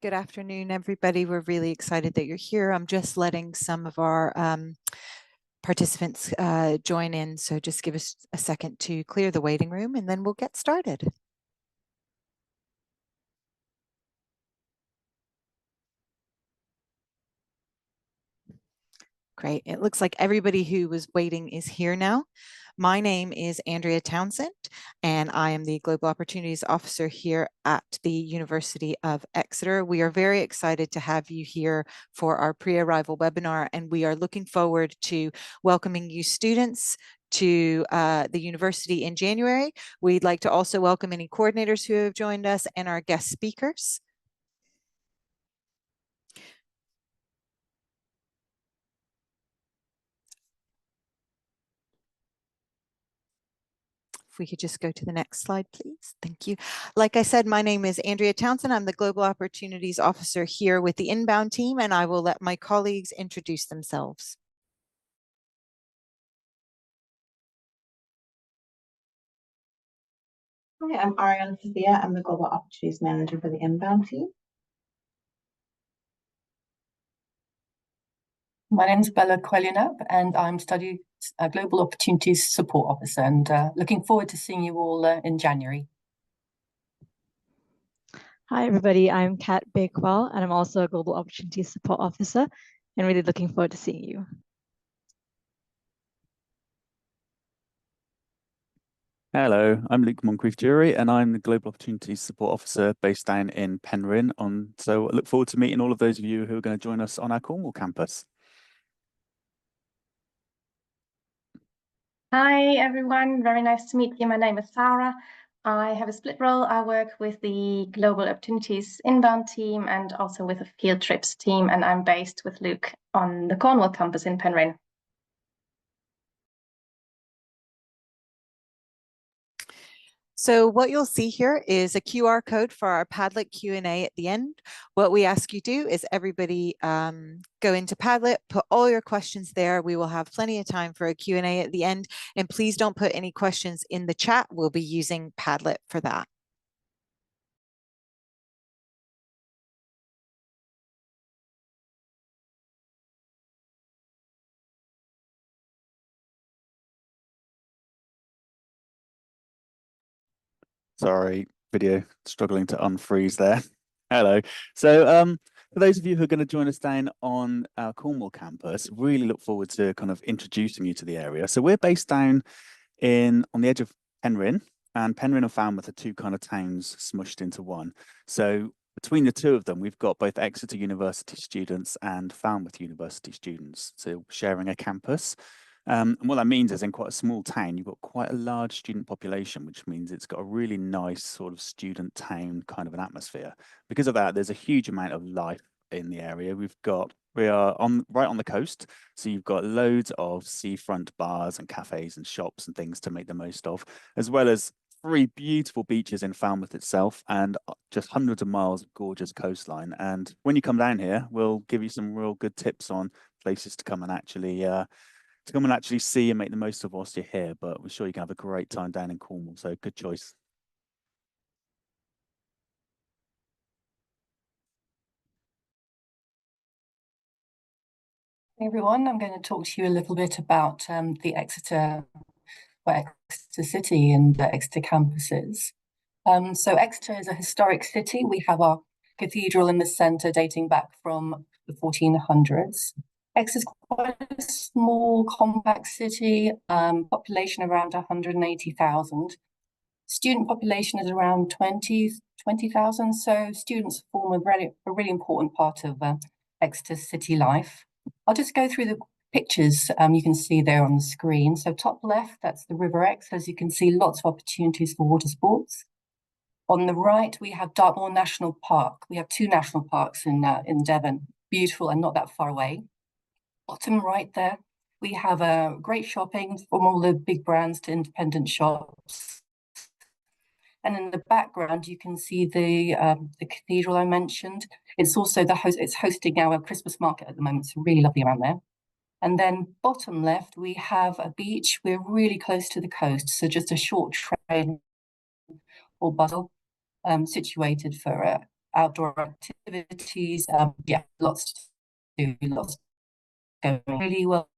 Good afternoon, everybody. We're really excited that you're here. I'm just letting some of our participants join in, so just give us a second to clear the waiting room and then we'll get started. Great. It looks like everybody who was waiting is here now. My name is Andrea Townsend, and I am the Global Opportunities Officer here at the University of Exeter. We are very excited to have you here for our pre-arrival webinar, and we are looking forward to welcoming you students to the university in January. We'd like to also welcome any coordinators who have joined us and our guest speakers. If we could just go to the next slide, please. Thank you. Like I said, my name is Andrea Townsend. I'm the Global Opportunities Officer here with the Inbound team, and I will let my colleagues introduce themselves. Hi, I'm Ariana Sophia. I'm the Global Opportunities Manager for the Inbound team. My name is Bella Quellinap, and I'm Global Opportunities Support Officer, and looking forward to seeing you all in January. Hi, everybody. I'm Kat Bakewell, and I'm also a Global Opportunities Support Officer, and really looking forward to seeing you. Hello, I'm Luke Moncrief-Jury, and I'm the Global Opportunities Support Officer based down in Penryn. So I look forward to meeting all of those of you who are going to join us on our Cornwall campus. Hi, everyone. Very nice to meet you. My name is Sarah. I have a split role. I work with the Global Opportunities Inbound team and also with a Field Trips team, and I'm based with Luke on the Cornwall campus in Penryn. So what you'll see here is a QR code for our Padlet Q&A at the end. What we ask you to do is everybody go into Padlet, put all your questions there. We will have plenty of time for a Q&A at the end. And please don't put any questions in the chat. We'll be using Padlet for that. Sorry, video struggling to unfreeze there. Hello. So for those of you who are going to join us down on our Cornwall campus, really look forward to kind of introducing you to the area. So we're based down on the edge of Penryn, and Penryn and Falmouth are two kind of towns smushed into one. So between the two of them, we've got both Exeter University students and Falmouth University students, so sharing a campus. And what that means is in quite a small town, you've got quite a large student population, which means it's got a really nice sort of student town kind of an atmosphere. Because of that, there's a huge amount of life in the area. We are right on the coast, so you've got loads of seafront bars and cafes and shops and things to make the most of, as well as 3 beautiful beaches in Falmouth itself and just hundreds of miles of gorgeous coastline. And when you come down here, we'll give you some real good tips on places to come and actually see and make the most of whilst you're here. But we're sure you can have a great time down in Cornwall, so good choice. Hey everyone, I'm going to talk to you a little bit about the Exeter City and the Exeter campuses. So Exeter is a historic city. We have our cathedral in the centre dating back from the 1400s. Exeter is quite a small, compact city, population around 180,000. Student population is around 20,000. So students form a really important part of Exeter city life. I'll just go through the pictures you can see there on the screen. So top left, that's the River Exe. As you can see, lots of opportunities for water sports. On the right, we have Dartmoor National Park. We have 2 national parks in Devon, beautiful and not that far away. Bottom right there, we have great shopping from all the big brands to independent shops. And in the background, you can see the cathedral I mentioned. It's also it's hosting our Christmas market at the moment. It's really lovely around there. And then bottom left, we have a beach. We're really close to the coast, so just a short train or bus situated for outdoor activities. Yeah, lots to do, lots going really well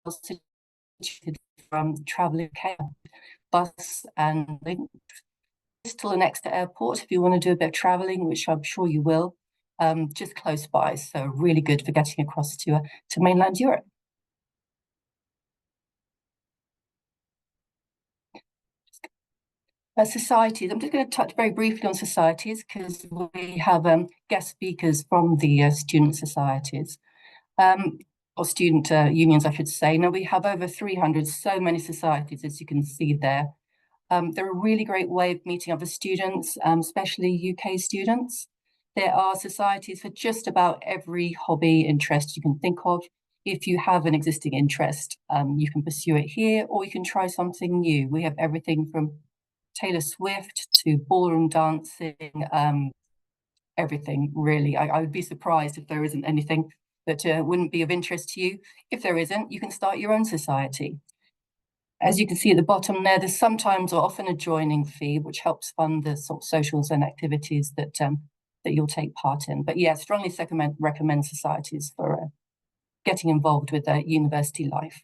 situated from traveling bus and Bristol and Exeter Airport if you want to do a bit of traveling, which I'm sure you will, just close by. So really good for getting across to mainland Europe. Societies. I'm just going to touch very briefly on societies because we have guest speakers from the student societies, or student unions, I should say. Now we have over 300, so many societies, as you can see there. They're a really great way of meeting other students, especially UK students. There are societies for just about every hobby interest you can think of. If you have an existing interest, you can pursue it here, or you can try something new. We have everything from Taylor Swift to ballroom dancing, everything really. I would be surprised if there isn't anything that wouldn't be of interest to you. If there isn't, you can start your own society. As you can see at the bottom there, there's sometimes or often a joining fee, which helps fund the sort of socials and activities that that you'll take part in. But yeah, strongly recommend societies for getting involved with university life.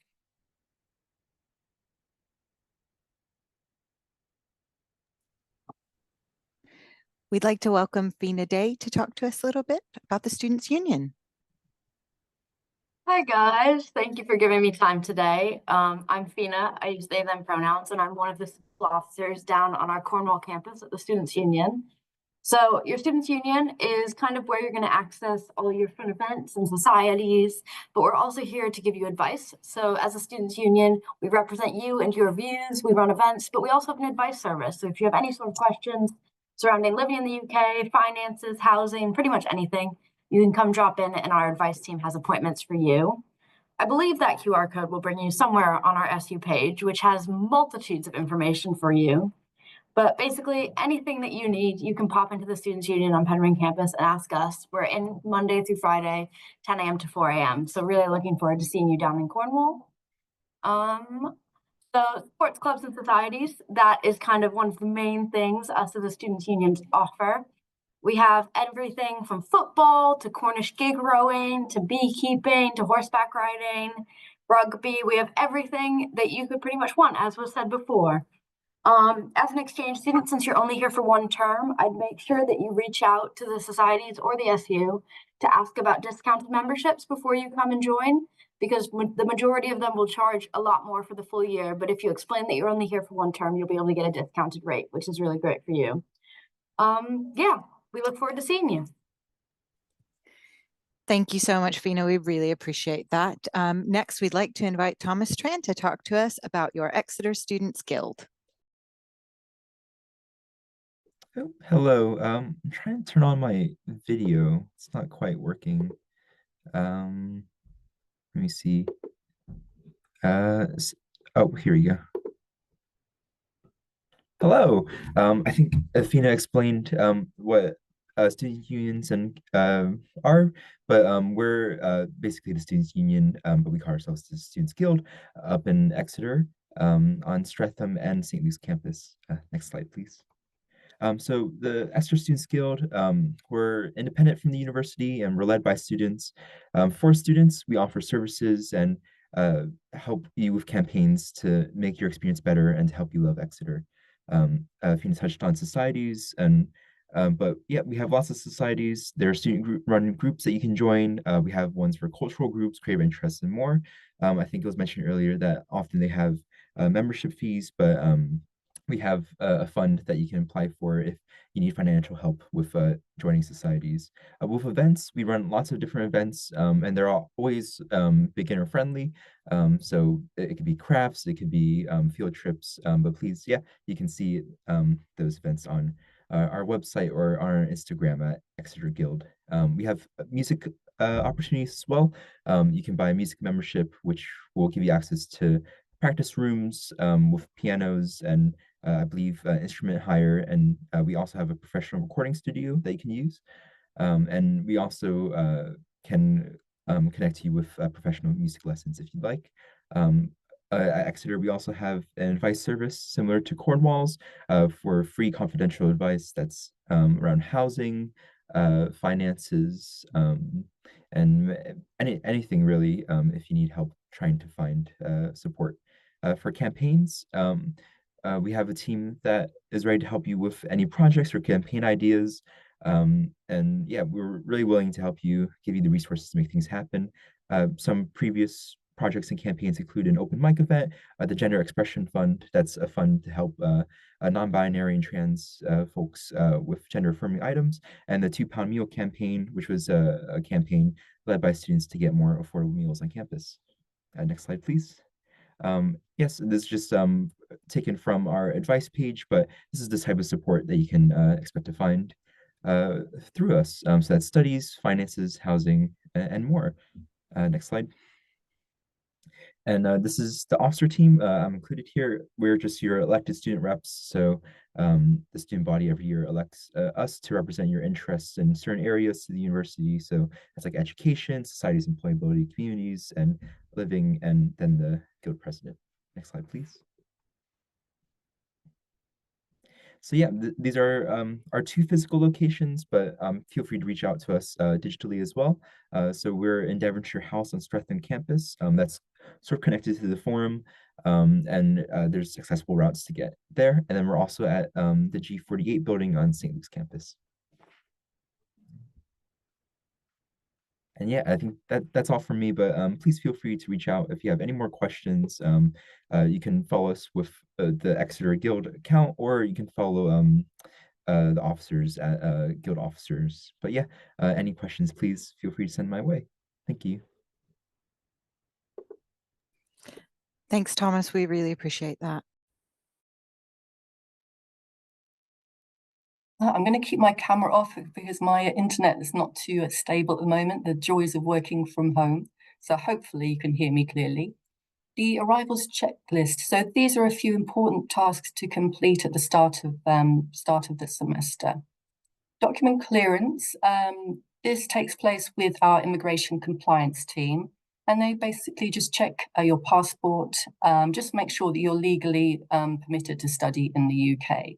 We'd like to welcome Fina Day to talk to us a little bit about the Students' Union. Hi guys, thank you for giving me time today. I'm Fina, I use they, them pronouns, and I'm one of the school officers down on our Cornwall campus at the Students' Union. So your Students' Union is kind of where you're going to access all your fun events and societies, but we're also here to give you advice. So as a Students' Union, we represent you and your views, we run events, but we also have an advice service. So if you have any sort of questions surrounding living in the UK, finances, housing, pretty much anything, you can come drop in and our advice team has appointments for you. I believe that QR code will bring you somewhere on our SU page, which has multitudes of information for you. But basically, anything that you need, you can pop into the Students' Union on Penryn campus and ask us. We're in Monday through Friday, 10 a.m. to 4 a.m. So really looking forward to seeing you down in Cornwall. So sports clubs and societies, that is kind of one of the main things us as a Students' Union offer. We have everything from football to Cornish gig rowing to beekeeping to horseback riding, rugby. We have everything that you could pretty much want, as was said before. As an exchange student, since you're only here for one term, I'd make sure that you reach out to the societies or the SU to ask about discounted memberships before you come and join, because the majority of them will charge a lot more for the full year. But if you explain that you're only here for one term, you'll be able to get a discounted rate, which is really great for you. Yeah, we look forward to seeing you. Thank you so much, Fina. We really appreciate that. Next, we'd like to invite Thomas Tran to talk to us about your Exeter Students Guild. Oh, hello. I'm trying to turn on my video. It's not quite working. Let me see. Oh, here we go. Hello. I think Athena explained what student unions and are, but we're basically the Students' Union, but we call ourselves the Students' Guild up in Exeter on Streatham and St. Luke's campus. Next slide, please. So the Exeter Students' Guild, we're independent from the university and we're led by students. For students, we offer services and help you with campaigns to make your experience better and to help you love Exeter. Fina touched on societies, and but yeah, we have lots of societies. There are student-run groups that you can join. We have ones for cultural groups, creative interests, and more. I think it was mentioned earlier that often they have membership fees, but we have a fund that you can apply for if you need financial help with joining societies. With events, we run lots of different events, and they're always beginner friendly. So it could be crafts, it could be field trips, but please, yeah, you can see those events on our website or on our Instagram at Exeter Guild. We have music opportunities as well. You can buy a music membership, which will give you access to practice rooms with pianos and I believe instrument hire, and we also have a professional recording studio that you can use. And we also can connect you with professional music lessons if you'd like. At Exeter, we also have an advice service similar to Cornwall's for free confidential advice that's around housing, finances, and anything really, if you need help trying to find support. For campaigns, we have a team that is ready to help you with any projects or campaign ideas. And yeah, we're really willing to help you, give you the resources to make things happen. Some previous projects and campaigns include an open mic event, the Gender Expression Fund. That's a fund to help non-binary and trans folks with gender-affirming items, and the £2 meal campaign, which was a campaign led by students to get more affordable meals on campus. Next slide, please. Yes, this is just taken from our advice page, but this is the type of support that you can expect to find through us. So that's studies, finances, housing, and more. Next slide. And this is the officer team. I'm included here. We're just your elected student reps. So the student body every year elects us to represent your interests in certain areas to the university. So that's like education, society's employability, communities, and living, and then the guild president. Next slide, please. So yeah, these are our 2 physical locations, but feel free to reach out to us digitally as well. So we're in Devonshire House on Streatham campus. That's sort of connected to the forum, and there's accessible routes to get there. And then we're also at the G48 building on St. Luke's campus. And yeah, I think that's all from me, but please feel free to reach out if you have any more questions. You can follow us with the Exeter Guild account, or you can follow the officers at Guild Officers. But yeah, any questions, please feel free to send my way. Thank you. Thanks, Thomas. We really appreciate that. I'm going to keep my camera off because my internet is not too stable at the moment, the joys of working from home. So hopefully you can hear me clearly. The arrivals checklist. So these are a few important tasks to complete at the start of the semester. Document clearance. This takes place with our immigration compliance team, and they basically just check your passport, just make sure that you're legally permitted to study in the UK.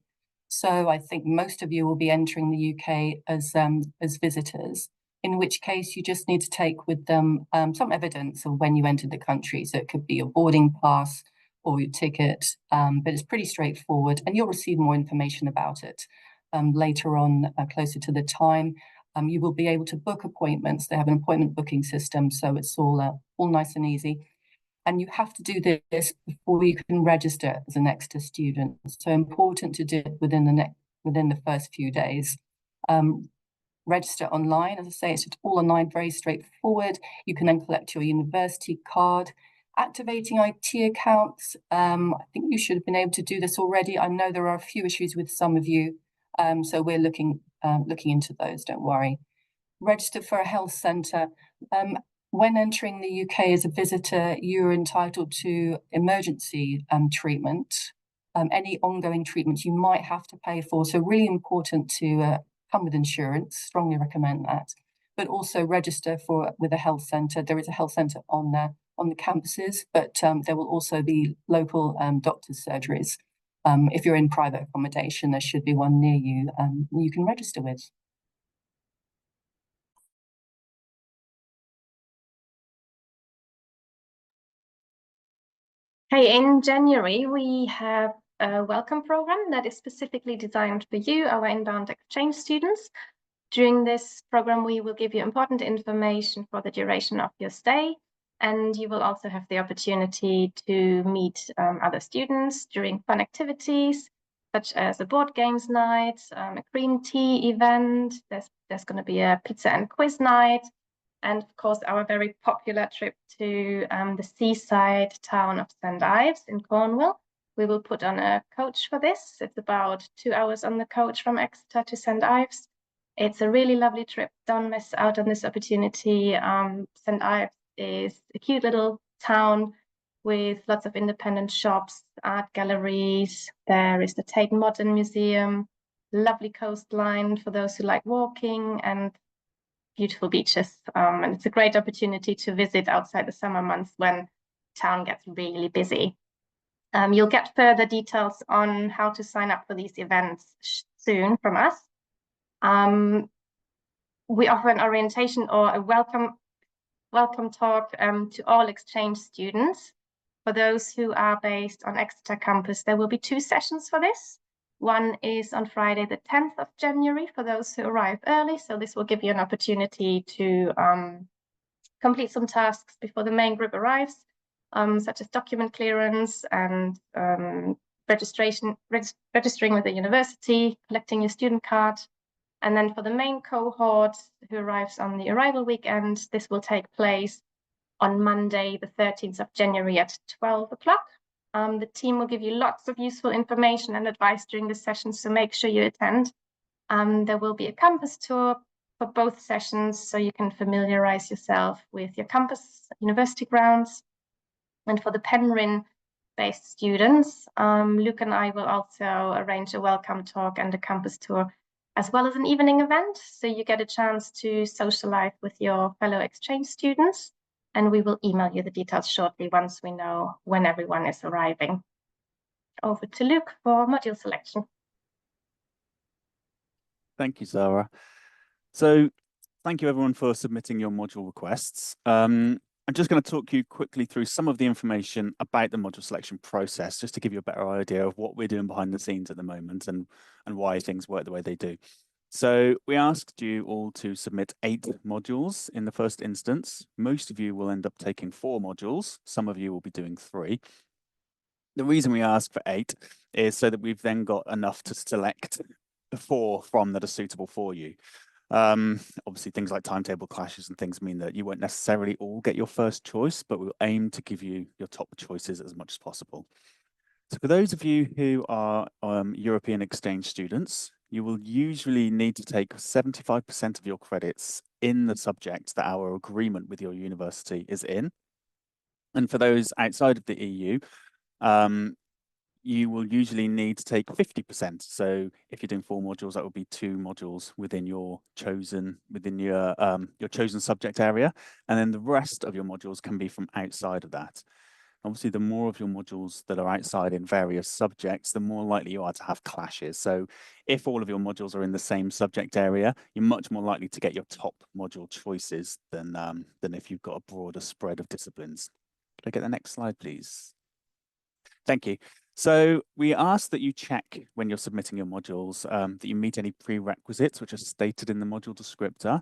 So I think most of you will be entering the UK as visitors, in which case you just need to take with them some evidence of when you entered the country. So it could be your boarding pass or your ticket, but it's pretty straightforward, and you'll receive more information about it later on, closer to the time. You will be able to book appointments. They have an appointment booking system, so it's all nice and easy. And you have to do this before you can register as an Exeter student. So important to do it within the first few days. Register online. As I say, it's all online, very straightforward. You can then collect your university card. Activating IT accounts. I think you should have been able to do this already. I know there are a few issues with some of you, so we're looking into those, don't worry. Register for a health centre. When entering the UK as a visitor, you're entitled to emergency treatment. Any ongoing treatment you might have to pay for. So really important to come with insurance, strongly recommend that. But also register with a health centre. There is a health centre on the campuses, but there will also be local doctors' surgeries. If you're in private accommodation, there should be one near you you can register with. Hey, in January, we have a welcome program that is specifically designed for you, our inbound exchange students. During this program, we will give you important information for the duration of your stay, and you will also have the opportunity to meet other students during fun activities, such as a board games night, a green tea event. There's going to be a pizza and quiz night, and of course, our very popular trip to the seaside town of St. Ives in Cornwall. We will put on a coach for this. It's about 2 hours on the coach from Exeter to St. Ives. It's a really lovely trip. Don't miss out on this opportunity. St. Ives is a cute little town with lots of independent shops, art galleries. There is the Tate Modern Museum, lovely coastline for those who like walking, and beautiful beaches. And it's a great opportunity to visit outside the summer months when town gets really busy. You'll get further details on how to sign up for these events soon from us. we offer an orientation or a welcome talk to all exchange students. For those who are based on Exeter campus, there will be 2 sessions for this. One is on Friday, the 10th of January, for those who arrive early. So this will give you an opportunity to complete some tasks before the main group arrives, such as document clearance and registering with the university, collecting your student card. And then for the main cohort who arrives on the arrival weekend, this will take place on Monday, the 13th of January at 12 o'clock. The team will give you lots of useful information and advice during the session, so make sure you attend. There will be a campus tour for both sessions, so you can familiarize yourself with your campus, university grounds. And for the Penryn-based students, Luke and I will also arrange a welcome talk and a campus tour, as well as an evening event, so you get a chance to socialize with your fellow exchange students. And we will email you the details shortly once we know when everyone is arriving. Over to Luke for module selection. Thank you, Sarah. So thank you everyone for submitting your module requests. I'm just going to talk you quickly through some of the information about the module selection process, just to give you a better idea of what we're doing behind the scenes at the moment and why things work the way they do. So we asked you all to submit 8 modules in the first instance. Most of you will end up taking 4 modules. Some of you will be doing 3. The reason we ask for 8 is so that we've then got enough to select the 4 from that are suitable for you. Obviously, things like timetable clashes and things mean that you won't necessarily all get your first choice, but we'll aim to give you your top choices as much as possible. So for those of you who are European exchange students, you will usually need to take 75% of your credits in the subject that our agreement with your university is in. And for those outside of the EU, you will usually need to take 50%. So if you're doing 4 modules, that would be 2 modules within your chosen subject area. And then the rest of your modules can be from outside of that. Obviously, the more of your modules that are outside in various subjects, the more likely you are to have clashes. So if all of your modules are in the same subject area, you're much more likely to get your top module choices than if you've got a broader spread of disciplines. Could I get the next slide, please? Thank you. So we ask that you check when you're submitting your modules that you meet any prerequisites which are stated in the module descriptor.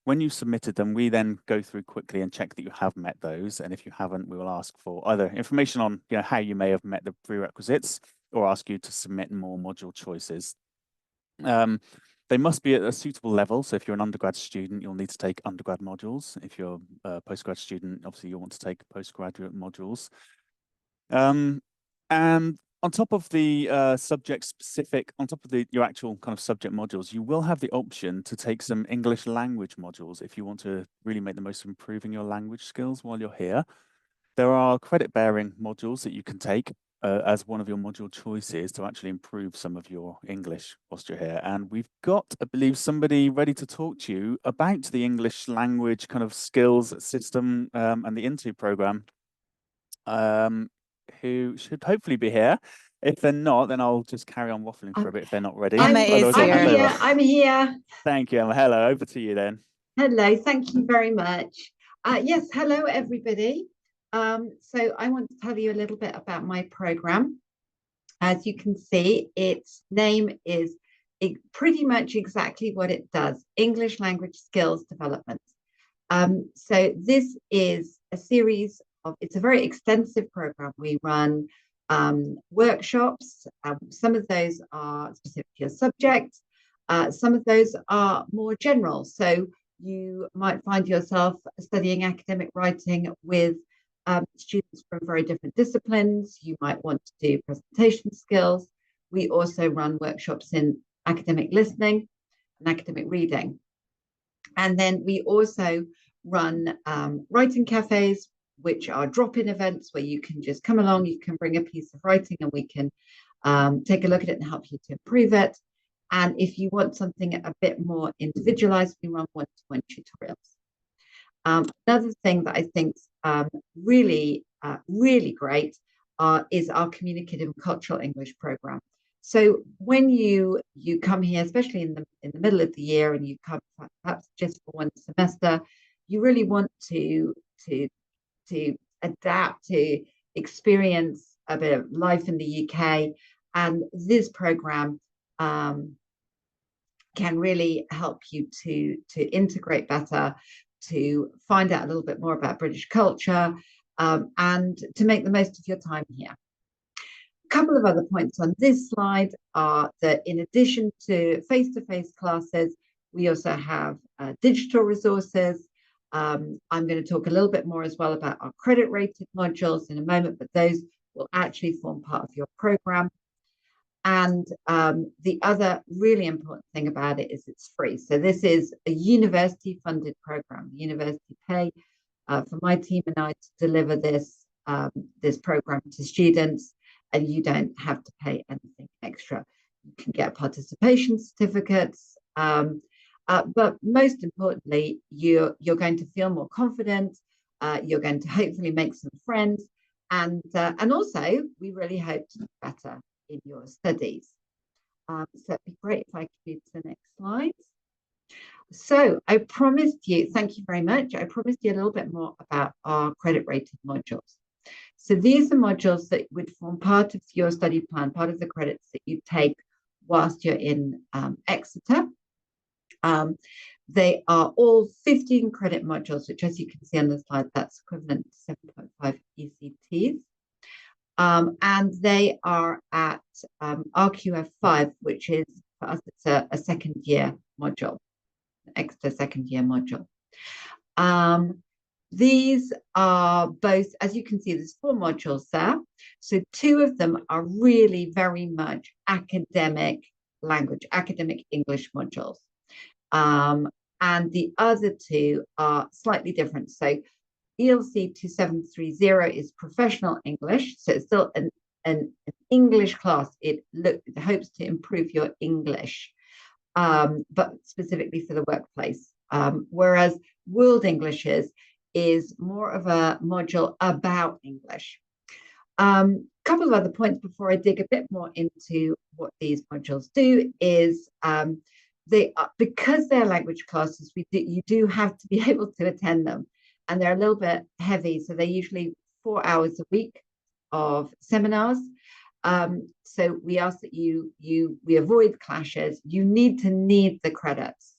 When you've submitted them, we then go through quickly and check that you have met those. And if you haven't, we will ask for either information on how you may have met the prerequisites or ask you to submit more module choices. They must be at a suitable level. So if you're an undergrad student, you'll need to take undergrad modules. If you're a postgrad student, obviously you'll want to take postgraduate modules. And on top of the your actual kind of subject modules, you will have the option to take some English language modules if you want to really make the most of improving your language skills while you're here. There are credit-bearing modules that you can take as one of your module choices to actually improve some of your English whilst you're here. And we've got, I believe, somebody ready to talk to you about the English language kind of skills system and the INTO program. Who should hopefully be here. If they're not, then I'll just carry on waffling for a bit if they're not ready. Emma is here. I'm here. Thank you, Emma. Hello, over to you then. Hello, thank you very much. Yes, hello everybody. So I want to tell you a little bit about my program. As you can see, its name is pretty much exactly what it does, English Language Skills Development. So this is a series of, it's a very extensive program. We run workshops. Some of those are specific to your subject. Some of those are more general. So you might find yourself studying academic writing with students from very different disciplines. You might want to do presentation skills. We also run workshops in academic listening and academic reading. And then we also run writing cafes, which are drop-in events where you can just come along, you can bring a piece of writing and we can take a look at it and help you to improve it. And if you want something a bit more individualized, we run one-to-one tutorials. Another thing that I think really great is our communicative and cultural English program. So when you come here, especially in the middle of the year, and you come perhaps just for one semester, you really want to adapt, to experience a bit of life in the UK, and this program can really help you to integrate better, to find out a little bit more about British culture, and to make the most of your time here. A couple of other points on this slide are that in addition to face-to-face classes, we also have digital resources. I'm going to talk a little bit more as well about our credit-rated modules in a moment, but those will actually form part of your program. And the other really important thing about it is it's free. So this is a university-funded program. The university pay for my team and I to deliver this program to students, and you don't have to pay anything extra. You can get participation certificates, but most importantly, you're going to feel more confident. You're going to hopefully make some friends, and also we really hope to do better in your studies. So it'd be great if I could move to the next slide. So I promised you, thank you very much. I promised you a little bit more about our credit-rated modules. So these are modules that would form part of your study plan, part of the credits that you take whilst you're in Exeter. They are all 15 credit modules, which, as you can see on the slide, that's equivalent to 7.5 ECTs. And they are at RQF5, which is, for us, it's a second year module, an Exeter second year module. These are both, as you can see, there's 4 modules there. So 2 of them are really very much academic language, academic English modules. And the other 2 are slightly different. So ELC 2730 is professional English. So it's still an English class. It hopes to improve your English, but specifically for the workplace. Whereas World English is more of a module about English. Couple of other points before I dig a bit more into what these modules do is they are, because they're language classes, you do have to be able to attend them, and they're a little bit heavy. So they're usually 4 hours a week of seminars. So we ask that we avoid clashes. You need the credits,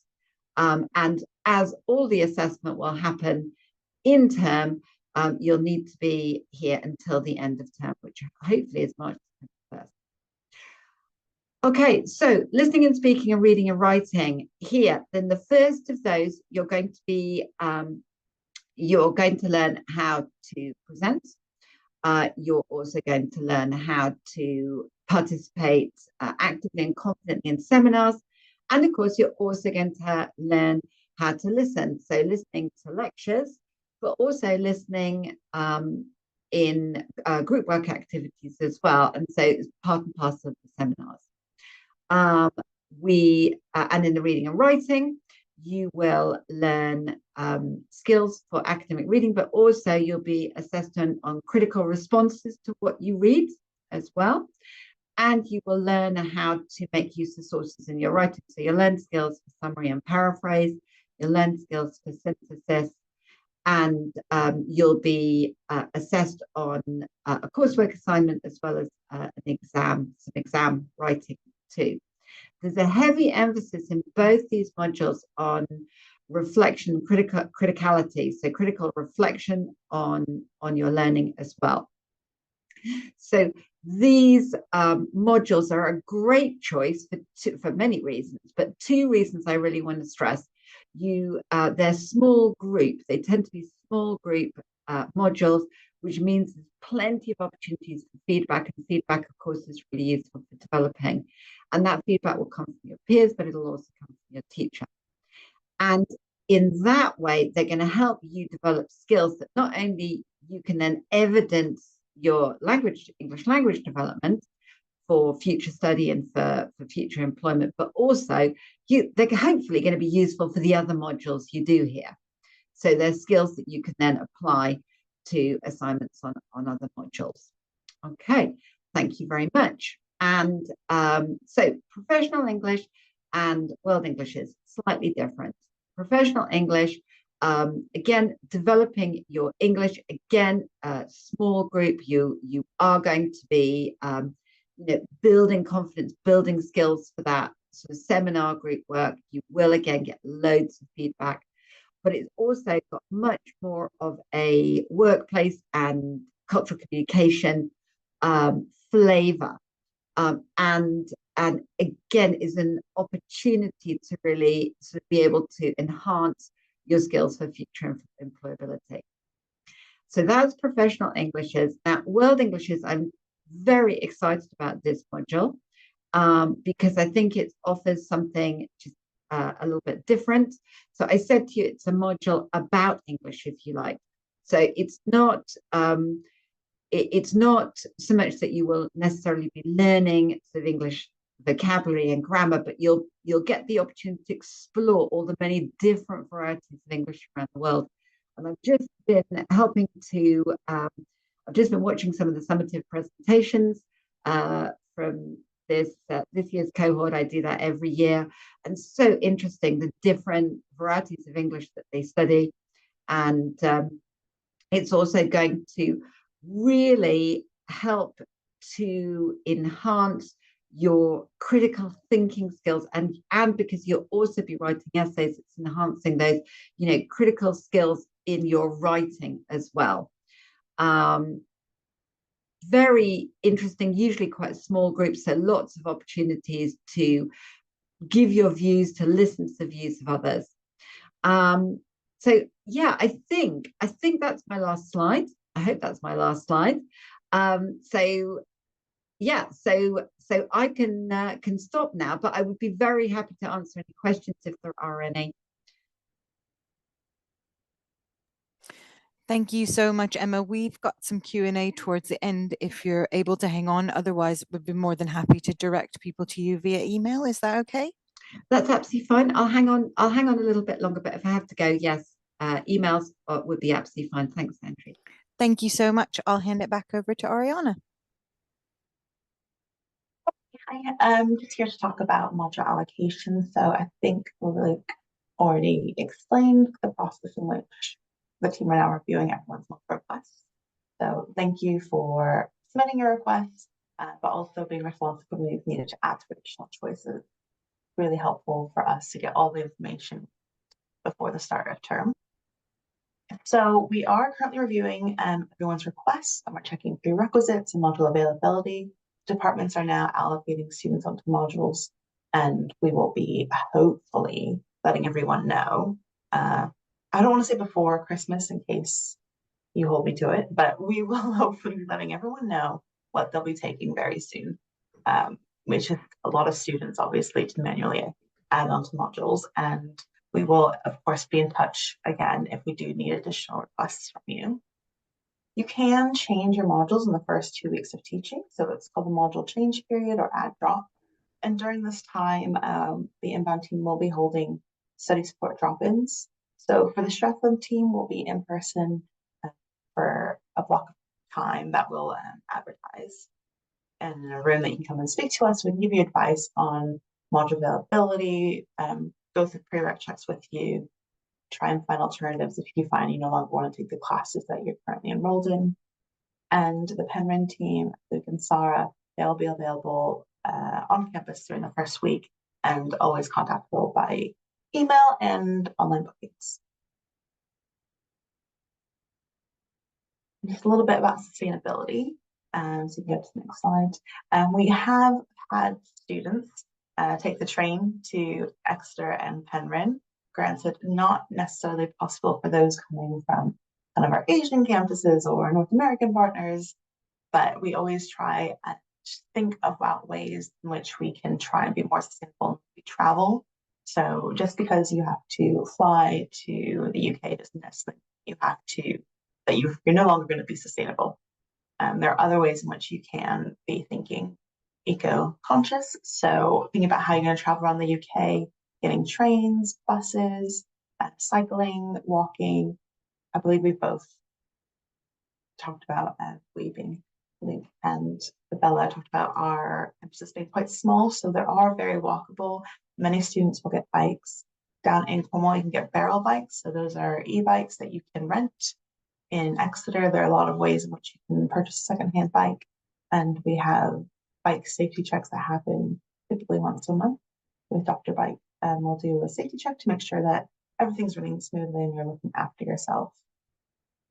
and as all the assessment will happen in term, you'll need to be here until the end of term, which hopefully is March 21st. Okay, so listening and speaking and reading and writing here. Then the first of those, you're going to learn how to present. You're also going to learn how to participate actively and confidently in seminars. And of course, you're also going to learn how to listen. So listening to lectures, but also listening in group work activities as well. And so it's part and parcel of the seminars. And in the reading and writing, you will learn skills for academic reading, but also you'll be assessed on critical responses to what you read as well. And you will learn how to make use of sources in your writing. So you'll learn skills for summary and paraphrase, you'll learn skills for synthesis, and you'll be assessed on a coursework assignment as well as some exam writing too. There's a heavy emphasis in both these modules on reflection, criticality, so critical reflection on your learning as well. So these modules are a great choice for many reasons, but 2 reasons I really want to stress. They're small group. They tend to be small group modules, which means there's plenty of opportunities for feedback, and feedback, of course, is really useful for developing. And that feedback will come from your peers, but it'll also come from your teacher. And in that way, they're going to help you develop skills that not only you can then evidence your English language development for future study and for future employment, but also they're hopefully going to be useful for the other modules you do here. So there's skills that you can then apply to assignments on other modules. Okay, thank you very much. And so professional English and World English is slightly different. Professional English, again, developing your English, again, small group, you are going to be building confidence, building skills for that sort of seminar group work. You will again get loads of feedback, but it's also got much more of a workplace and cultural communication flavor. And again, is an opportunity to really sort of be able to enhance your skills for future employability. So that's professional Englishes. Now, World Englishes, I'm very excited about this module because I think it offers something just a little bit different. So I said to you, it's a module about English, if you like. So it's not so much that you will necessarily be learning sort of English vocabulary and grammar, but you'll get the opportunity to explore all the many different varieties of English around the world. And I've just been helping to, I've just been watching some of the summative presentations from this year's cohort. I do that every year. And so interesting, the different varieties of English that they study. And it's also going to really help to enhance your critical thinking skills, and because you'll also be writing essays, it's enhancing those critical skills in your writing as well. Very interesting, usually quite small groups, so lots of opportunities to give your views, to listen to the views of others. So yeah, I think that's my last slide. I hope that's my last slide. So yeah, so I can stop now, but I would be very happy to answer any questions if there are any. Thank you so much, Emma. We've got some Q&A towards the end if you're able to hang on. Otherwise, we'd be more than happy to direct people to you via email. Is that okay? That's absolutely fine. I'll hang on a little bit longer, but if I have to go, yes, emails would be absolutely fine. Thanks, Andrea. Thank you so much. I'll hand it back over to Ariana. I'm just here to talk about module allocation. So I think Luke already explained the process in which the team are now reviewing everyone's module requests. So thank you for submitting your requests, but also being responsive when we've needed to add additional choices. Really helpful for us to get all the information before the start of term. So we are currently reviewing everyone's requests, and we're checking prerequisites and module availability. Departments are now allocating students onto modules, and we will be hopefully letting everyone know. I don't want to say before Christmas in case you hold me to it, but we will hopefully be letting everyone know what they'll be taking very soon, which is a lot of students obviously to manually add onto modules. And we will, of course, be in touch again if we do need additional requests from you. You can change your modules in the first 2 weeks of teaching. So it's called the module change period or add drop. And during this time, the inbound team will be holding study support drop-ins. So for the Stratham team, we'll be in person for a block of time that we'll advertise. And in a room that you can come and speak to us, we can give you advice on module availability, go through prereq checks with you, try and find alternatives if you find you no longer want to take the classes that you're currently enrolled in. And the Penryn team, Luke and Sarah, they'll be available on campus during the first week and always contactable by email and online bookings. Just a little bit about sustainability. So you can go to the next slide. We have had students take the train to Exeter and Penryn. Granted, not necessarily possible for those coming from kind of our Asian campuses or North American partners, but we always try and think about ways in which we can try and be more sustainable when we travel. So just because you have to fly to the UK doesn't necessarily mean you have to, that you're no longer going to be sustainable. There are other ways in which you can be thinking eco-conscious. So thinking about how you're going to travel around the UK, getting trains, buses, cycling, walking. I believe we've both talked about weaving. Luke and Bella talked about our campuses being quite small, so they are very walkable. Many students will get bikes. Down in Cornwall, you can get barrel bikes. So those are e-bikes that you can rent. In Exeter, there are a lot of ways in which you can purchase a secondhand bike. And we have bike safety checks that happen typically once a month with Dr. Bike. And we'll do a safety check to make sure that everything's running smoothly and you're looking after yourself.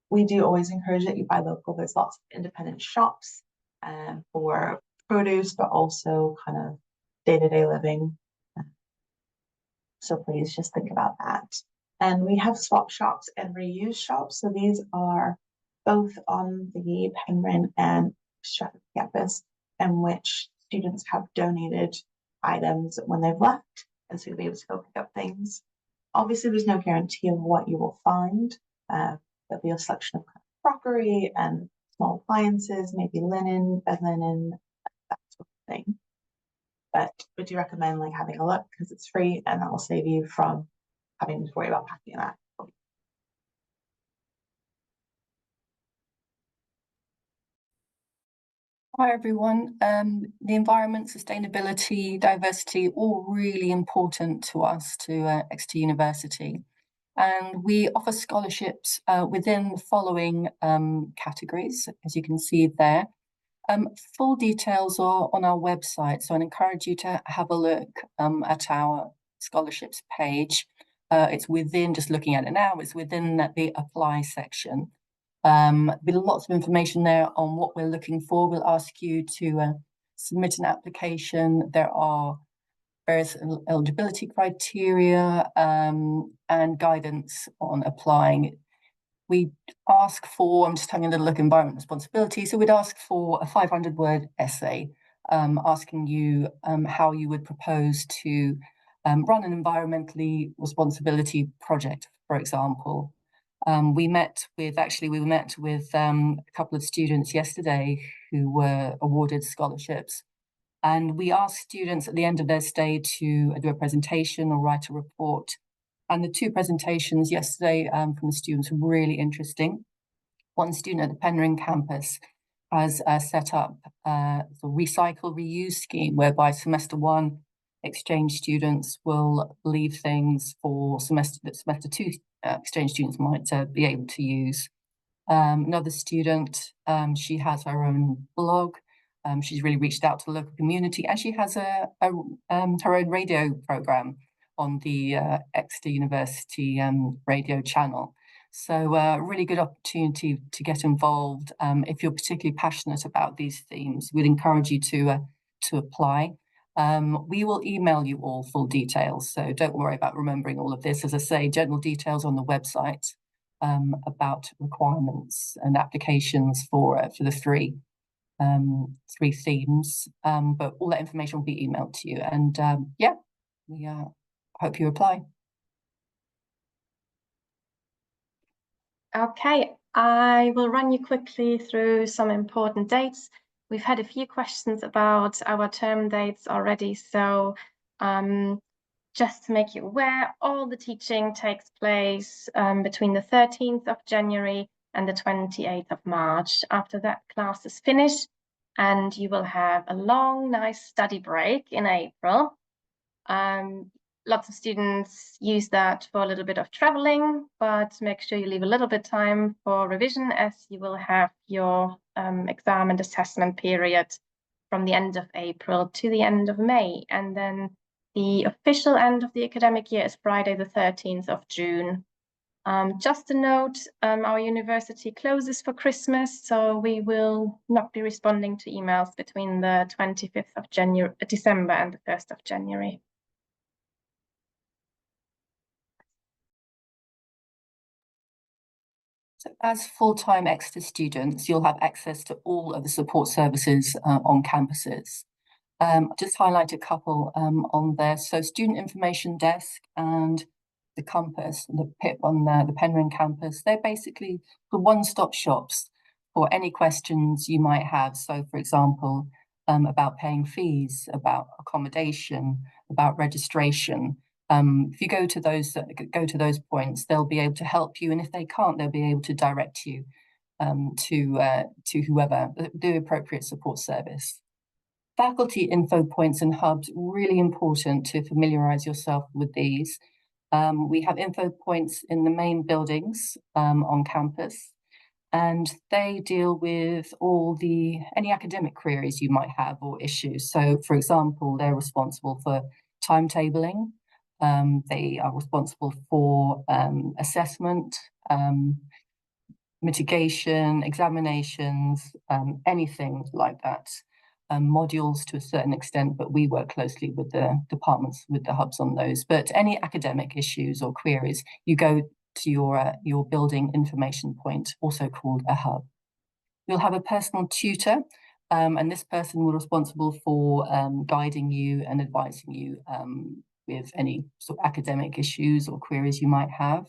We do always encourage that you buy local. There's lots of independent shops for produce, but also kind of day-to-day living. So please just think about that. And we have swap shops and reuse shops. So these are both on the Penryn and Stratford campus, in which students have donated items when they've left, and so you'll be able to go pick up things. Obviously, there's no guarantee of what you will find. There'll be a selection of crockery and small appliances, maybe linen, bed linen, that sort of thing. But we do recommend like having a look because it's free and that will save you from having to worry about packing that. Hi everyone. The environment, sustainability, diversity, all really important to us, to Exeter University. And we offer scholarships within the following categories, as you can see there. Full details are on our website, so I encourage you to have a look at our scholarships page. It's within, just looking at it now, it's within the apply section. There'll be lots of information there on what we're looking for. We'll ask you to submit an application. There are various eligibility criteria and guidance on applying. We ask for, I'm just having a little look at environment responsibility. So we'd ask for a 500-word essay asking you how you would propose to run an environmentally responsibility project, for example. We met with a couple of students yesterday who were awarded scholarships. And we asked students at the end of their stay to do a presentation or write a report. And the two presentations yesterday from the students were really interesting. One student at the Penryn campus has set up the recycle reuse scheme, whereby semester one exchange students will leave things for semester two exchange students might be able to use. Another student, she has her own blog. She's really reached out to the local community, and she has her own radio program on the Exeter University radio channel. So a really good opportunity to get involved. If you're particularly passionate about these themes, we'd encourage you to apply. We will email you all full details, so don't worry about remembering all of this. As I say, general details on the website about requirements and applications for the three themes, but all that information will be emailed to you. And yeah, we hope you apply. Okay, I will run you quickly through some important dates. We've had a few questions about our term dates already, so just to make you aware, all the teaching takes place between the 13th of January and the 28th of March. After that, class is finished and you will have a long, nice study break in April. Lots of students use that for a little bit of traveling, but make sure you leave a little bit of time for revision, as you will have your exam and assessment period from the end of April to the end of May. And then the official end of the academic year is Friday, the 13th of June. Just a note, our university closes for Christmas, so we will not be responding to emails between the 25th of December and the 1st of January. So as full-time Exeter students, you'll have access to all of the support services on campuses. Just highlight a couple on there. So Student Information Desk and the Compass, the PIP on the Penryn campus, they're basically the one-stop shops for any questions you might have. So for example, about paying fees, about accommodation, about registration. If you go to those points, they'll be able to help you, and if they can't, they'll be able to direct you to whoever, the appropriate support service. Faculty info points and hubs, really important to familiarize yourself with these. We have info points in the main buildings on campus, and they deal with any academic queries you might have or issues. So, for example, they're responsible for timetabling. They are responsible for assessment, mitigation, examinations, anything like that. Modules to a certain extent, but we work closely with the departments, with the hubs on those. But any academic issues or queries, you go to your building information point, also called a hub. You'll have a personal tutor, and this person will be responsible for guiding you and advising you with any sort of academic issues or queries you might have.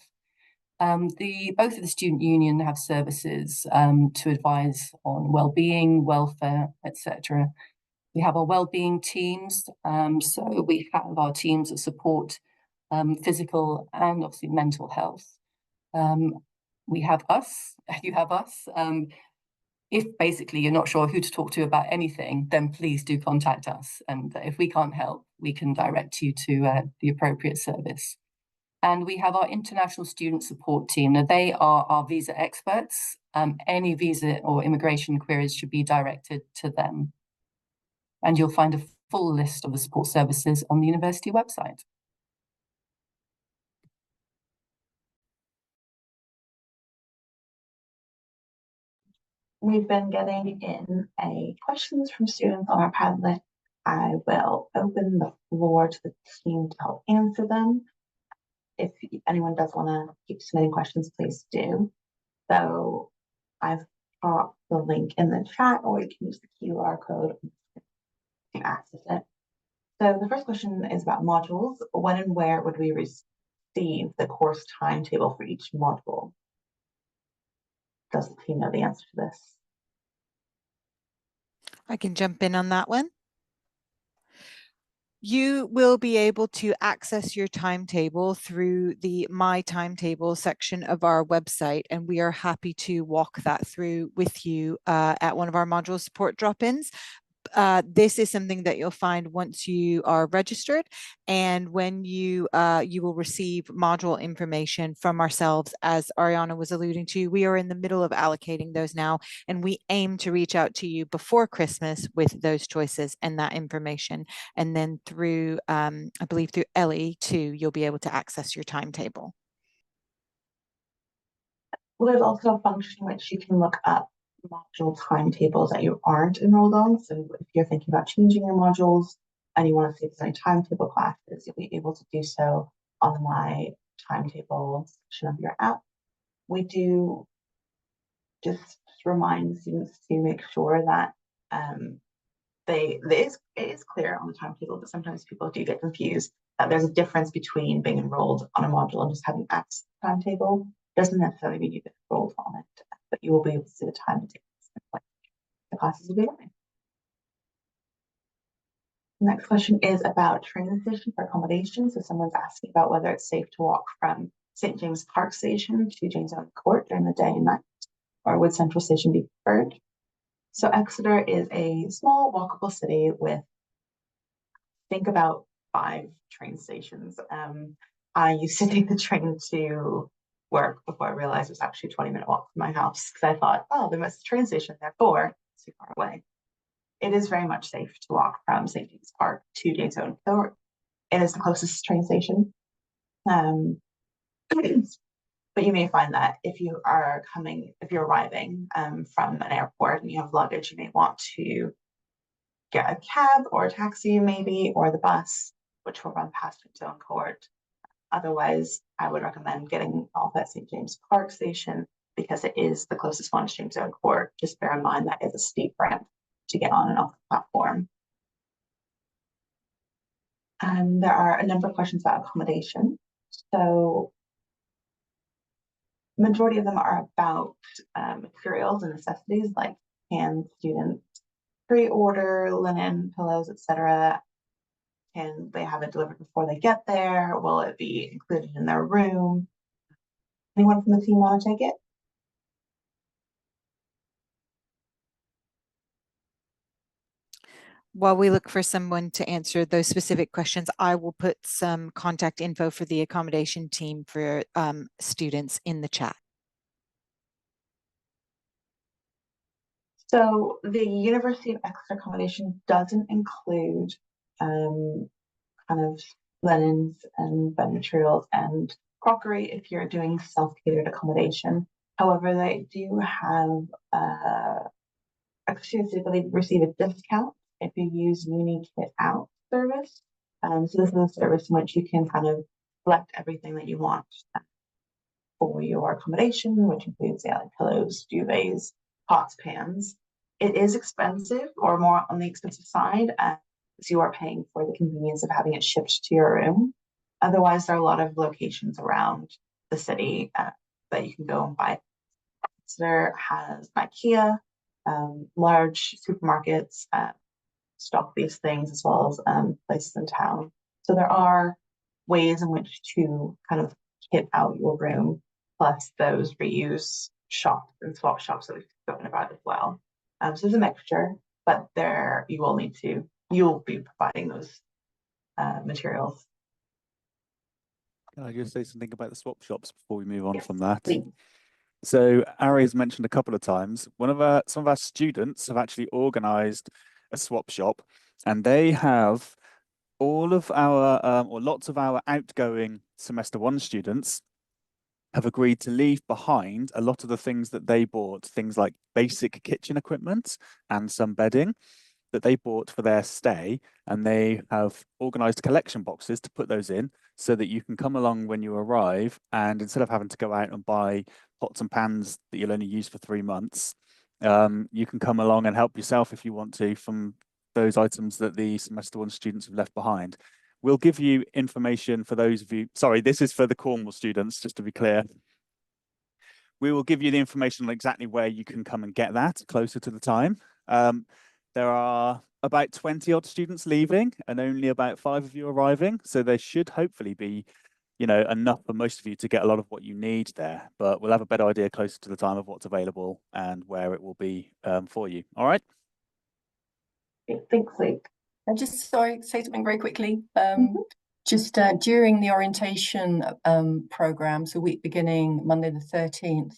Both of the student union have services to advise on well-being, welfare, etc. We have our well-being teams, so we have our teams that support physical and obviously mental health. We have us, you have us. If basically you're not sure who to talk to about anything, then please do contact us. And if we can't help, we can direct you to the appropriate service. And we have our international student support team. Now, they are our visa experts. Any visa or immigration queries should be directed to them. And you'll find a full list of the support services on the university website. We've been getting in questions from students on our Padlet. I will open the floor to the team to help answer them. If anyone does want to keep submitting questions, please do. So I've popped the link in the chat, or you can use the QR code to access it. So the first question is about modules. When and where would we receive the course timetable for each module? Does the team know the answer to this? I can jump in on that one. You will be able to access your timetable through the My Timetable section of our website, and we are happy to walk that through with you at one of our module support drop-ins. This is something that you'll find once you are registered, and when you will receive module information from ourselves. As Ariana was alluding to, we are in the middle of allocating those now, and we aim to reach out to you before Christmas with those choices and that information. And then through, I believe through Ellie too, you'll be able to access your timetable. Well, there's also a function which you can look up module timetables that you aren't enrolled on. So if you're thinking about changing your modules and you want to see if there's any timetable classes, you'll be able to do so on the My Timetable section of your app. We do just remind students to make sure that it is clear on the timetable, but sometimes people do get confused that there's a difference between being enrolled on a module and just having access to the timetable. Doesn't necessarily mean you've been enrolled on it, but you will be able to see the time and when the classes will be running. Next question is about train station for accommodation. So someone's asking about whether it's safe to walk from St. James Park Station to James Owen Court during the day and night, or would Central Station be preferred? So Exeter is a small walkable city with, think about 5 train stations. I used to take the train to work before I realized it was actually a 20-minute walk from my house, because I thought, oh, there must be a train station, therefore it's too far away. It is very much safe to walk from St. James Park to James Owen Court. It is the closest train station. But you may find that if you're arriving from an airport and you have luggage, you may want to get a cab or a taxi maybe, or the bus, which will run past James Owen Court. Otherwise, I would recommend getting off at St. James Park Station because it is the closest one to James Owen Court. Just bear in mind that is a steep ramp to get on and off the platform. There are a number of questions about accommodation. So majority of them are about materials and necessities like can students pre-order linen, pillows, etc. Can they have it delivered before they get there? Will it be included in their room? Anyone from the team want to take it? while we look for someone to answer those specific questions, I will put some contact info for the accommodation team for students in the chat. So the University of Exeter accommodation doesn't include kind of linens and bed materials and crockery if you're doing self-catered accommodation. However, they do have students typically receive a discount if you use Uni Kit Out service. So this is a service in which you can kind of select everything that you want for your accommodation, which includes pillows, duvets, pots, pans. It is expensive, or more on the expensive side, as you are paying for the convenience of having it shipped to your room. Otherwise, there are a lot of locations around the city that you can go and buy. Exeter has IKEA, large supermarkets stock these things, as well as places in town. So there are ways in which to kind of kit out your room, plus those reuse shops and swap shops that we've spoken about as well. So there's a mixture, but there you'll be providing those materials. Can I just say something about the swap shops before we move on from that? Please. So Ari has mentioned a couple of times, some of our students have actually organized a swap shop, and they have all of our or lots of our outgoing semester 1 students have agreed to leave behind a lot of the things that they bought, things like basic kitchen equipment and some bedding that they bought for their stay, and they have organized collection boxes to put those in so that you can come along when you arrive, and instead of having to go out and buy pots and pans that you'll only use for 3 months, you can come along and help yourself if you want to from those items that the semester 1 students have left behind. We'll give you information for those of you, sorry, this is for the Cornwall students, just to be clear. We will give you the information on exactly where you can come and get that closer to the time. There are about 20 odd students leaving and only about 5 of you arriving. So there should hopefully be, enough for most of you to get a lot of what you need there, but we'll have a better idea closer to the time of what's available and where it will be for you. All right. Thanks, Luke. And just say something very quickly. Just during the orientation program, so week beginning Monday the 13th,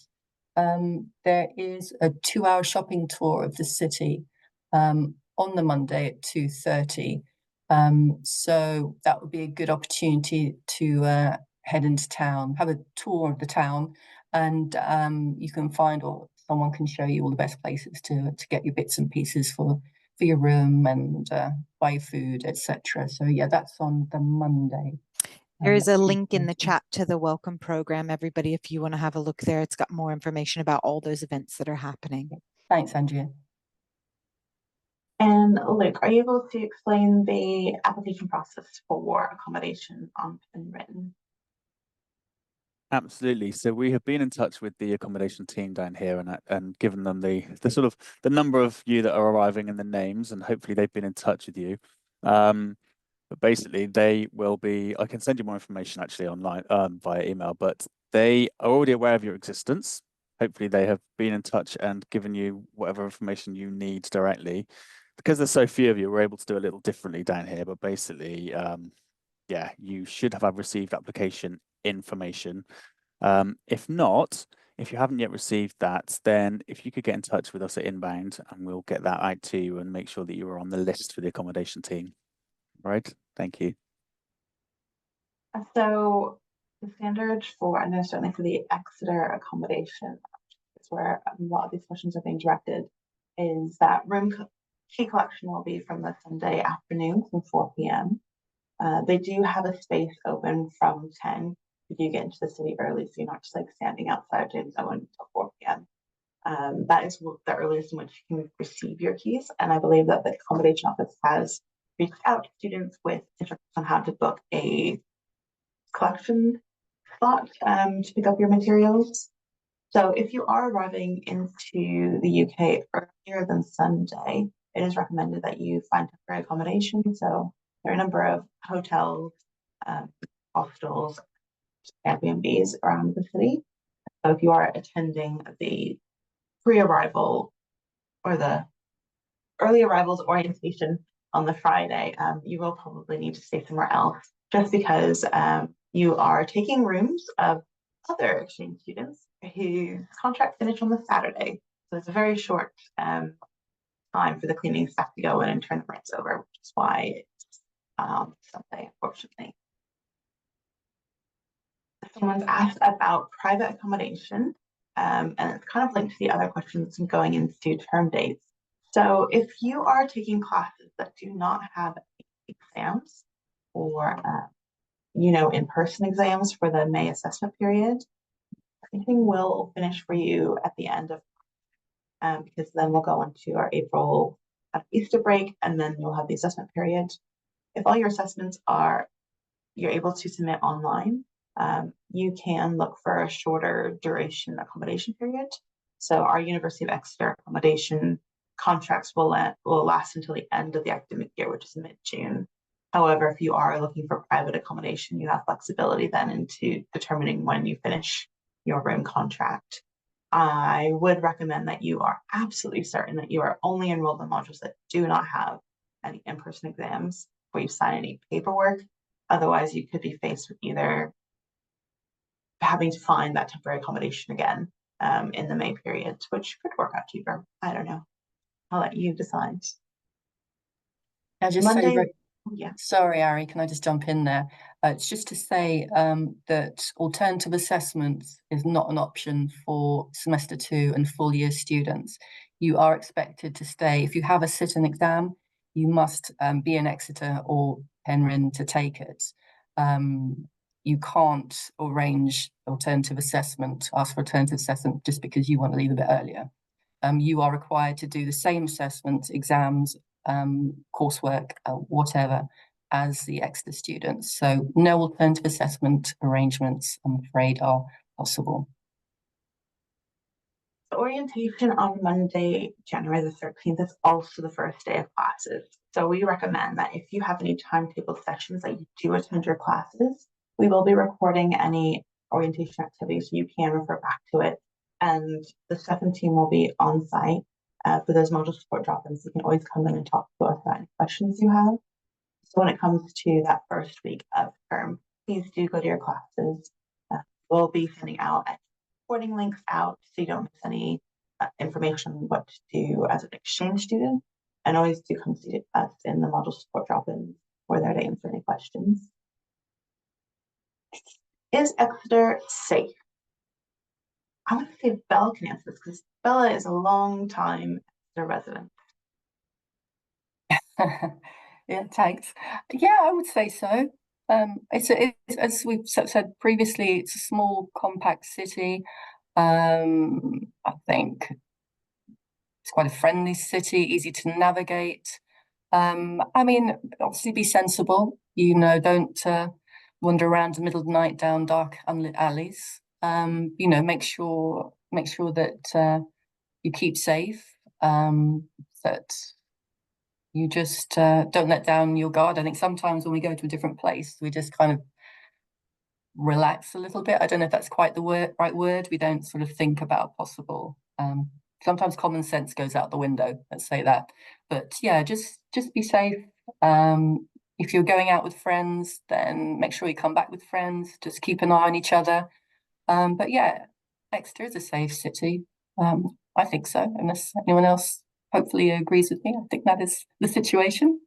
there is a 2-hour shopping tour of the city on the Monday at 2:30. So that would be a good opportunity to head into town, have a tour of the town, and you can find, or someone can show you all the best places to get your bits and pieces for your room and buy food, etc. So yeah, that's on the Monday. There is a link in the chat to the welcome program, everybody, if you want to have a look there. It's got more information about all those events that are happening. Thanks, Andrea. And Luke, are you able to explain the application process for accommodation on Penryn? Absolutely. So we have been in touch with the accommodation team down here and given them the sort of the number of you that are arriving and the names, and hopefully they've been in touch with you. But basically they will be, I can send you more information actually online via email, but they are already aware of your existence. Hopefully they have been in touch and given you whatever information you need directly. Because there's so few of you, we're able to do a little differently down here, but basically, yeah, you should have received application information. If not, if you haven't yet received that, then if you could get in touch with us at Inbound and we'll get that out to you and make sure that you are on the list for the accommodation team. Right, thank you. So the standard for, I know certainly for the Exeter accommodation, is where a lot of these questions are being directed, is that key collection will be from the Sunday afternoon from 4 p.m. They do have a space open from 10. You do get into the city early, so you're not just like standing outside James Owen until 4 p.m. That is the earliest in which you can receive your keys, and I believe that the accommodation office has reached out to students with instructions on how to book a collection slot to pick up your materials. So if you are arriving into the UK earlier than Sunday, it is recommended that you find temporary accommodation. So there are a number of hotels, hostels, Airbnbs around the city. So if you are attending the pre-arrival or the early arrivals orientation on the Friday, you will probably need to stay somewhere else just because you are taking rooms of other exchange students whose contract finish on the Saturday. So it's a very short time for the cleaning staff to go in and turn the rooms over, which is why it's Sunday, unfortunately. Someone's asked about private accommodation, and it's kind of linked to the other questions going into term dates. So if you are taking classes that do not have exams or in-person exams for the May assessment period, everything will finish for you at the end of because then we'll go into our April Easter break, and then you'll have the assessment period. If all your assessments you're able to submit online, you can look for a shorter duration accommodation period. So our University of Exeter accommodation contracts will last until the end of the academic year, which is mid-June. However, if you are looking for private accommodation, you have flexibility then into determining when you finish your room contract. I would recommend that you are absolutely certain that you are only enrolled in modules that do not have any in-person exams before you sign any paperwork. Otherwise, you could be faced with either having to find that temporary accommodation again in the May period, which could work out cheaper. I don't know. I'll let you decide. I just Monday, say, yeah. sorry, Ari, can I just jump in there? It's just to say that alternative assessment is not an option for semester 2 and full year students. You are expected to stay. If you have a sit-in exam, you must be in Exeter or Penryn to take it. You can't arrange alternative assessment, ask for alternative assessment just because you want to leave a bit earlier. You are required to do the same assessment, exams, coursework, whatever, as the Exeter students. So no alternative assessment arrangements, I'm afraid, are possible. The orientation on Monday, January the 13th is also the first day of classes. So we recommend that if you have any timetable sessions that you do attend your classes, we will be recording any orientation activities, so you can refer back to it. And the 17 will be on site for those module support drop-ins. You can always come in and talk to us about any questions you have. So when it comes to that first week of term, please do go to your classes. We'll be sending out recording links out so you don't miss any information on what to do as an exchange student. And always do come see us in the module support drop-ins. We're there to answer any questions. Is Exeter safe? I want to say Bella can answer this because Bella is a long time Exeter resident. Yeah, thanks. Yeah, I would say so. It's as we've said previously, it's a small, compact city. I think it's quite a friendly city, easy to navigate. I mean, obviously be sensible, don't wander around the middle of the night down dark unlit alleys. Make sure that you keep safe, that you just don't let down your guard. I think sometimes when we go to a different place, we just kind of relax a little bit. I don't know if that's quite the right word. We don't sort of think about possible. Sometimes common sense goes out the window, let's say that. But yeah, just be safe. If you're going out with friends, then make sure you come back with friends. Just keep an eye on each other. But yeah, Exeter is a safe city. I think so, unless anyone else hopefully agrees with me. I think that is the situation.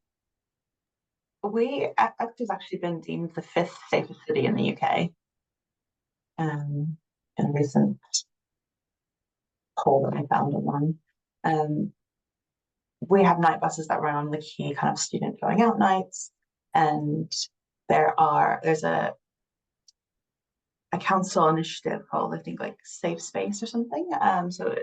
Exeter's actually been deemed the 5th safest city in the UK. In a recent poll that I found online. We have night buses that run on the key kind of student going out nights, and there's a council initiative called, I think, like Safe Space or something. So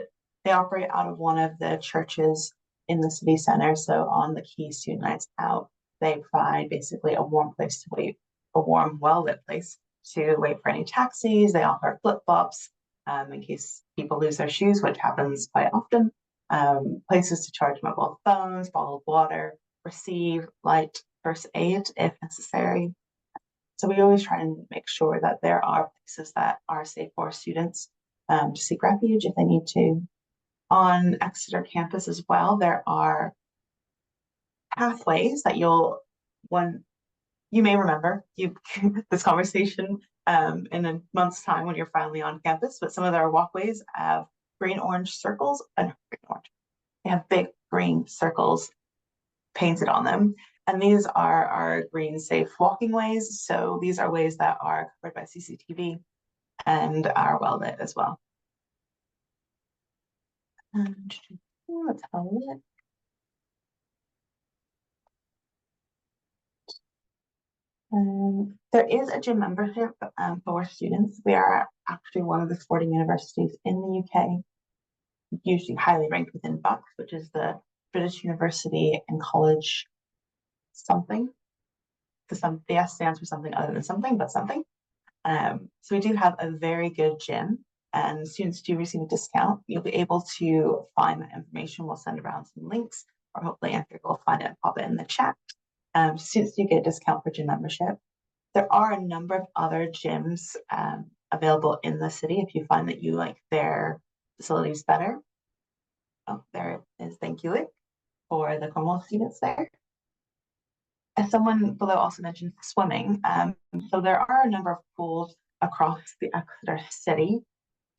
they operate out of one of the churches in the city center. So on the key student nights out, they provide basically a warm place to wait, a warm, well-lit place to wait for any taxis. They offer flip-flops in case people lose their shoes, which happens quite often. Places to charge mobile phones, bottled water, receive light first aid if necessary. So we always try and make sure that there are places that are safe for students to seek refuge if they need to. On Exeter campus as well, there are pathways that you may remember this conversation in a month's time when you're finally on campus, but some of our walkways have green-orange circles and green-orange. They have big green circles painted on them. And these are our green safe walking ways. So these are ways that are covered by CCTV and are well lit as well. And let's have a look. There is a gym membership for students. We are actually one of the sporting universities in the UK, usually highly ranked within BUCS, which is the British University and College something. The S stands for something other than something, but something. So we do have a very good gym, and students do receive a discount. You'll be able to find that information. We'll send around some links, or hopefully Andrew will find it and pop it in the chat. Students do get a discount for gym membership. There are a number of other gyms available in the city if you find that you like their facilities better. Oh, there it is. Thank you for the Cornwall students there. As someone below also mentioned swimming, so there are a number of pools across the Exeter city.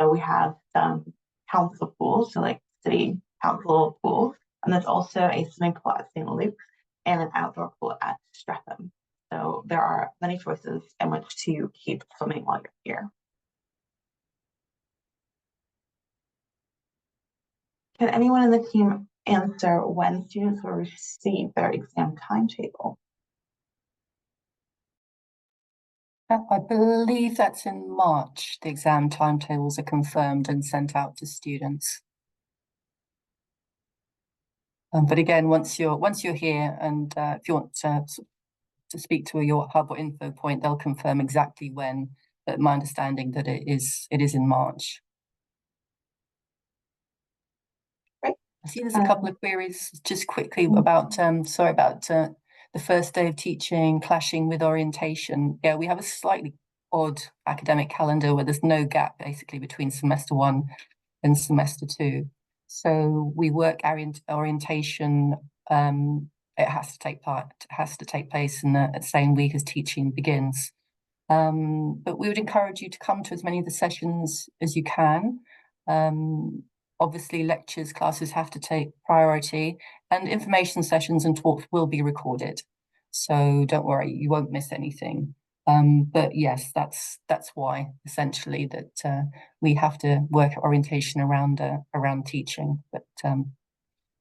So we have some council pools, so like city council pools, and there's also a swimming pool at St. Luke's and an outdoor pool at Streatham. So there are many choices in which to keep swimming while you're here. Can anyone in the team answer when students will receive their exam timetable? I believe that's in March. The exam timetables are confirmed and sent out to students. But again, once you're here, and if you want to speak to your hub or info point, they'll confirm exactly when. But my understanding that it is in March. Great. I see there's a couple of queries just quickly about the first day of teaching clashing with orientation. Yeah, we have a slightly odd academic calendar where there's no gap basically between semester 1 and semester 2. So we work orientation. It has to take place in the same week as teaching begins. But we would encourage you to come to as many of the sessions as you can. Obviously, lectures, classes have to take priority, and information sessions and talks will be recorded. So don't worry, you won't miss anything. But yes, that's why essentially that we have to work orientation around teaching. But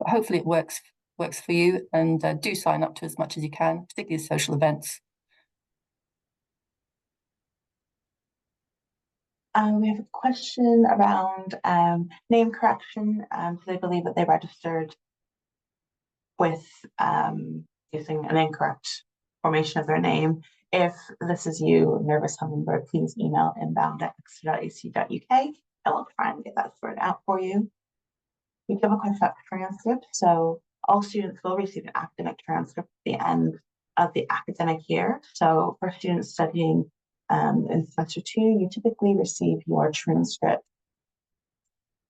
hopefully it works for you, and do sign up to as much as you can, particularly social events. We have a question around name correction. So they believe that they registered with using an incorrect formation of their name. If this is you, Nervous Hummingbird, please email inbound@exeter.ac.uk and we'll try and get that sorted out for you. We do have a question about transcript. So all students will receive an academic transcript at the end of the academic year. So for students studying in semester 2, you typically receive your transcript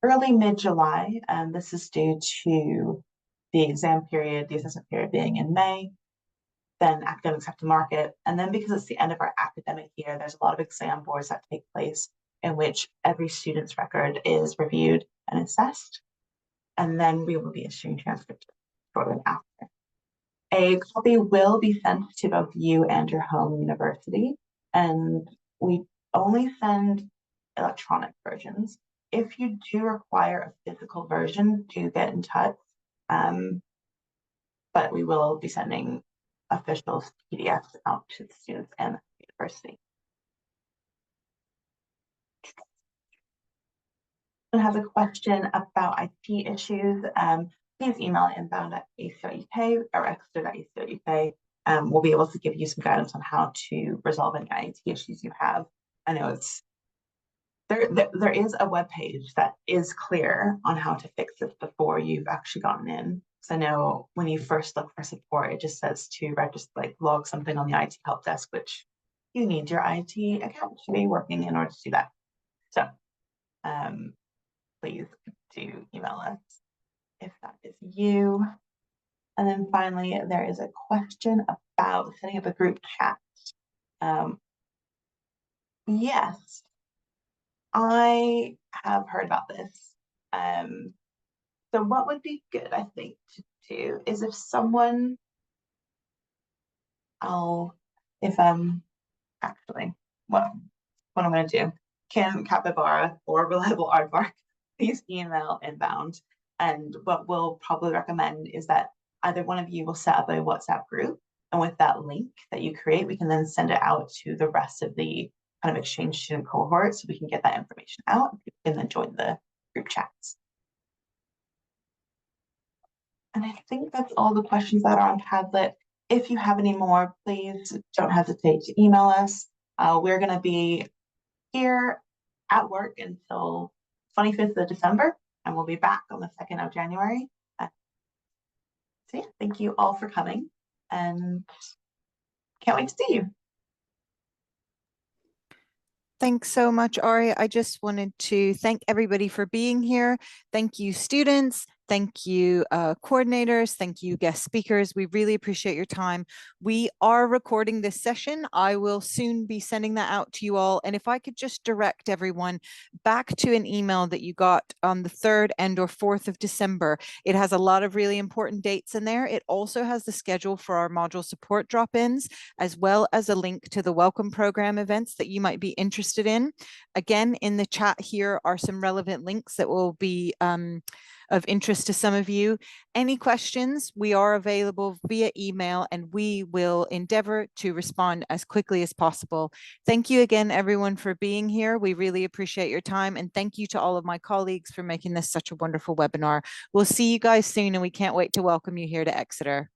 early mid-July, and this is due to the exam period, the assessment period being in May. Then academics have to mark it, and then because it's the end of our academic year, there's a lot of exam boards that take place in which every student's record is reviewed and assessed, and then we will be issuing transcripts shortly after. A copy will be sent to both you and your home university, and we only send electronic versions. If you do require a physical version, do get in touch. But we will be sending official PDFs out to the students and the university. Someone has a question about IT issues. Please email inbound@ac.uk or exeter.ac.uk. We'll be able to give you some guidance on how to resolve any IT issues you have. I know it's there is a web page that is clear on how to fix it before you've actually gotten in. So I know when you first look for support, it just says to register, like log something on the IT help desk, which you need your IT account to be working in order to do that. So please do email us if that is you. And then finally, there is a question about setting up a group chat. Yes, I have heard about this. So what would be good, I think, to do is if someone, actually, well, what I'm going to do, can Capybara or Reliable Aardvark please email Inbound? And what we'll probably recommend is that either one of you will set up a WhatsApp group, and with that link that you create, we can then send it out to the rest of the kind of exchange student cohort so we can get that information out and then join the group chats. And I think that's all the questions that are on Padlet. If you have any more, please don't hesitate to email us. We're going to be here at work until 25th of December, and we'll be back on the 2nd of January. So yeah, thank you all for coming, and can't wait to see you. Thanks so much, Ari. I just wanted to thank everybody for being here. Thank you, students. Thank you, coordinators. Thank you, guest speakers. We really appreciate your time. We are recording this session. I will soon be sending that out to you all. And if I could just direct everyone back to an email that you got on the 3rd and or 4th of December. It has a lot of really important dates in there. It also has the schedule for our module support drop-ins, as well as a link to the Welcome Program events that you might be interested in. Again, in the chat here are some relevant links that will be of interest to some of you. Any questions, we are available via email, and we will endeavor to respond as quickly as possible. Thank you again, everyone, for being here. We really appreciate your time, and thank you to all of my colleagues for making this such a wonderful webinar. We'll see you guys soon, and we can't wait to welcome you here to Exeter.